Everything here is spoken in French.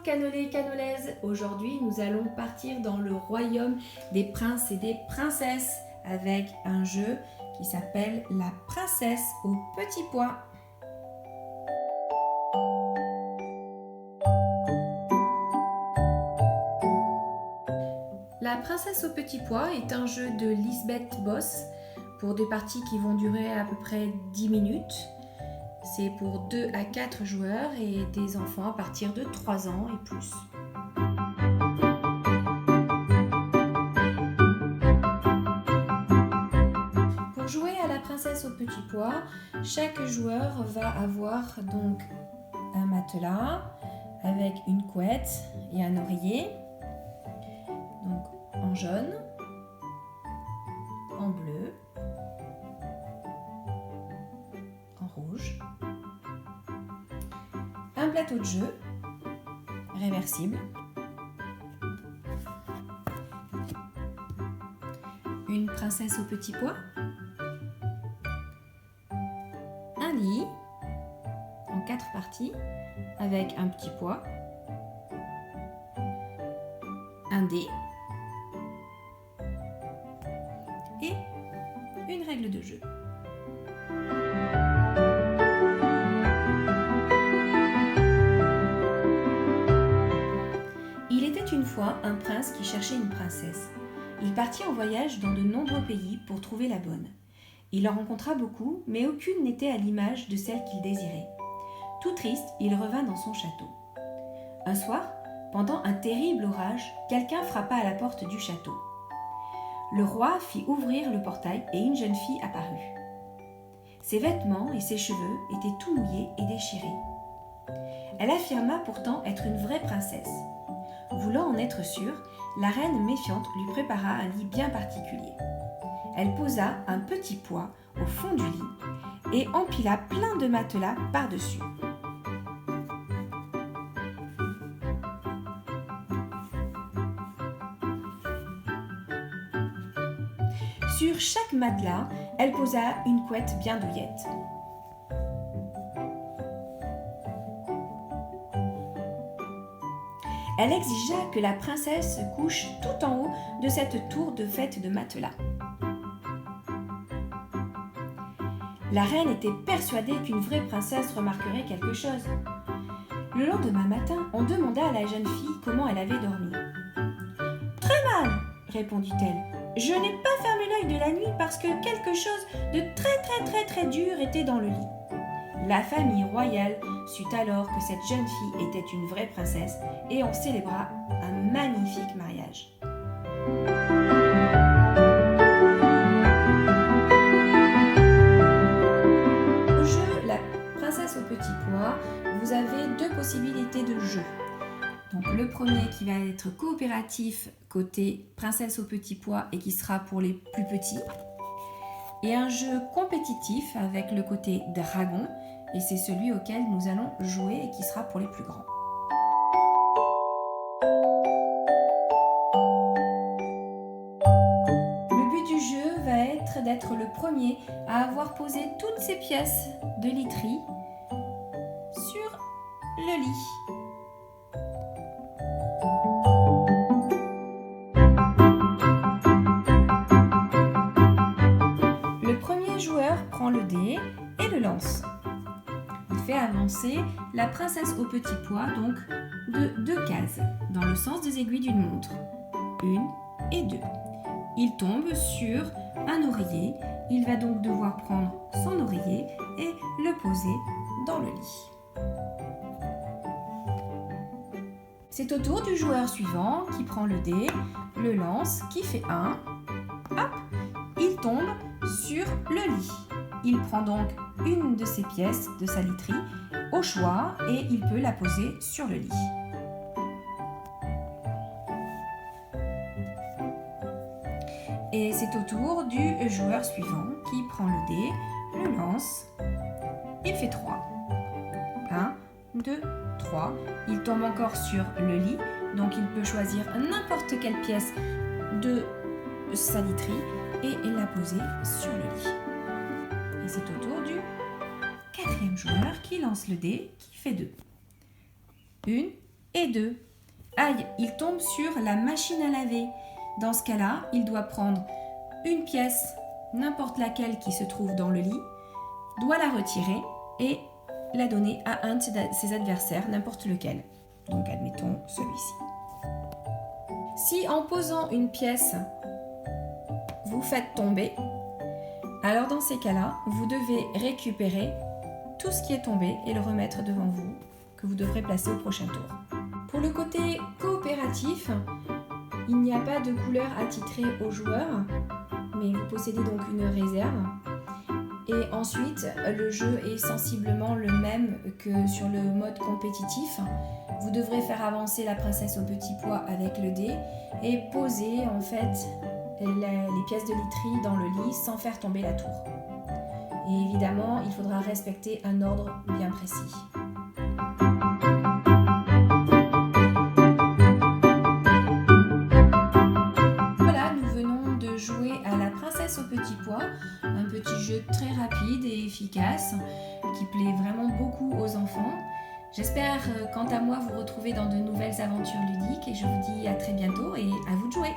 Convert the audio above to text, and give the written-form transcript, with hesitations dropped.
Cannolés et Cannolaises, aujourd'hui nous allons partir dans le royaume des princes et des princesses avec un jeu qui s'appelle La princesse au petit pois. La princesse au petit pois est un jeu de Lisbeth Boss pour des parties qui vont durer à peu près 10 minutes. C'est pour 2 à 4 joueurs et des enfants à partir de 3 ans et plus. Pour jouer à la princesse au petit pois, chaque joueur va avoir donc un matelas avec une couette et un oreiller, donc en jaune, en bleu, en rouge, un plateau de jeu réversible, une princesse au petit pois, un lit en 4 parties avec un petit pois, un dé et une règle de jeu. Il était une fois un prince qui cherchait une princesse. Il partit en voyage dans de nombreux pays pour trouver la bonne. Il en rencontra beaucoup, mais aucune n'était à l'image de celle qu'il désirait. Tout triste, il revint dans son château. Un soir, pendant un terrible orage, quelqu'un frappa à la porte du château. Le roi fit ouvrir le portail et une jeune fille apparut. Ses vêtements et ses cheveux étaient tout mouillés et déchirés. Elle affirma pourtant être une vraie princesse. Voulant en être sûre, la reine méfiante lui prépara un lit bien particulier. Elle posa un petit pois au fond du lit et empila plein de matelas par-dessus. Sur chaque matelas, elle posa une couette bien douillette. Elle exigea que la princesse se couche tout en haut de cette tour de fête de matelas. La reine était persuadée qu'une vraie princesse remarquerait quelque chose. Le lendemain matin, on demanda à la jeune fille comment elle avait dormi. « Très mal, répondit-elle. Je n'ai pas fermé l'œil de la nuit parce que quelque chose de très dur était dans le lit. » La famille royale sut alors que cette jeune fille était une vraie princesse et on célébra un magnifique mariage. Au jeu La princesse au petit pois, vous avez 2 possibilités de jeu. Donc le premier qui va être coopératif côté princesse au petit pois et qui sera pour les plus petits. Et un jeu compétitif avec le côté dragon et c'est celui auquel nous allons jouer et qui sera pour les plus grands. Le but du jeu va être d'être le premier à avoir posé toutes ces pièces de literie sur le lit. Le premier joueur prend le dé et le lance. Il fait avancer la princesse au petit pois donc de 2 cases dans le sens des aiguilles d'une montre. 1 et 2. Il tombe sur un oreiller. Il va donc devoir prendre son oreiller et le poser dans le lit. C'est au tour du joueur suivant qui prend le dé, le lance, qui fait 1. Hop, il tombe sur le lit. Il prend donc une de ces pièces de sa literie au choix et il peut la poser sur le lit. Et c'est au tour du joueur suivant qui prend le dé, le lance, il fait 3. 1, 2, 3. Il tombe encore sur le lit, donc il peut choisir n'importe quelle pièce de sa literie et la poser sur le lit. Et c'est au tour du 4e joueur qui lance le dé, qui fait 2. 1, Et 2. Aïe, il tombe sur la machine à laver. Dans ce cas-là, il doit prendre une pièce, n'importe laquelle qui se trouve dans le lit, doit la retirer et la donner à un de ses adversaires, n'importe lequel. Donc admettons celui-ci. Si en posant une pièce, vous faites tomber, alors dans ces cas-là, vous devez récupérer tout ce qui est tombé et le remettre devant vous, que vous devrez placer au prochain tour. Pour le côté coopératif, il n'y a pas de couleur attitrée aux joueurs, mais vous possédez donc une réserve. Et ensuite, le jeu est sensiblement le même que sur le mode compétitif. Vous devrez faire avancer la princesse au petit pois avec le dé et poser en fait les pièces de literie dans le lit sans faire tomber la tour. Et évidemment, il faudra respecter un ordre bien précis. Voilà, nous venons de jouer à la princesse au petit pois, un petit jeu très rapide et efficace qui plaît vraiment beaucoup aux enfants. J'espère quant à moi vous retrouver dans de nouvelles aventures ludiques et je vous dis à très bientôt et à vous de jouer.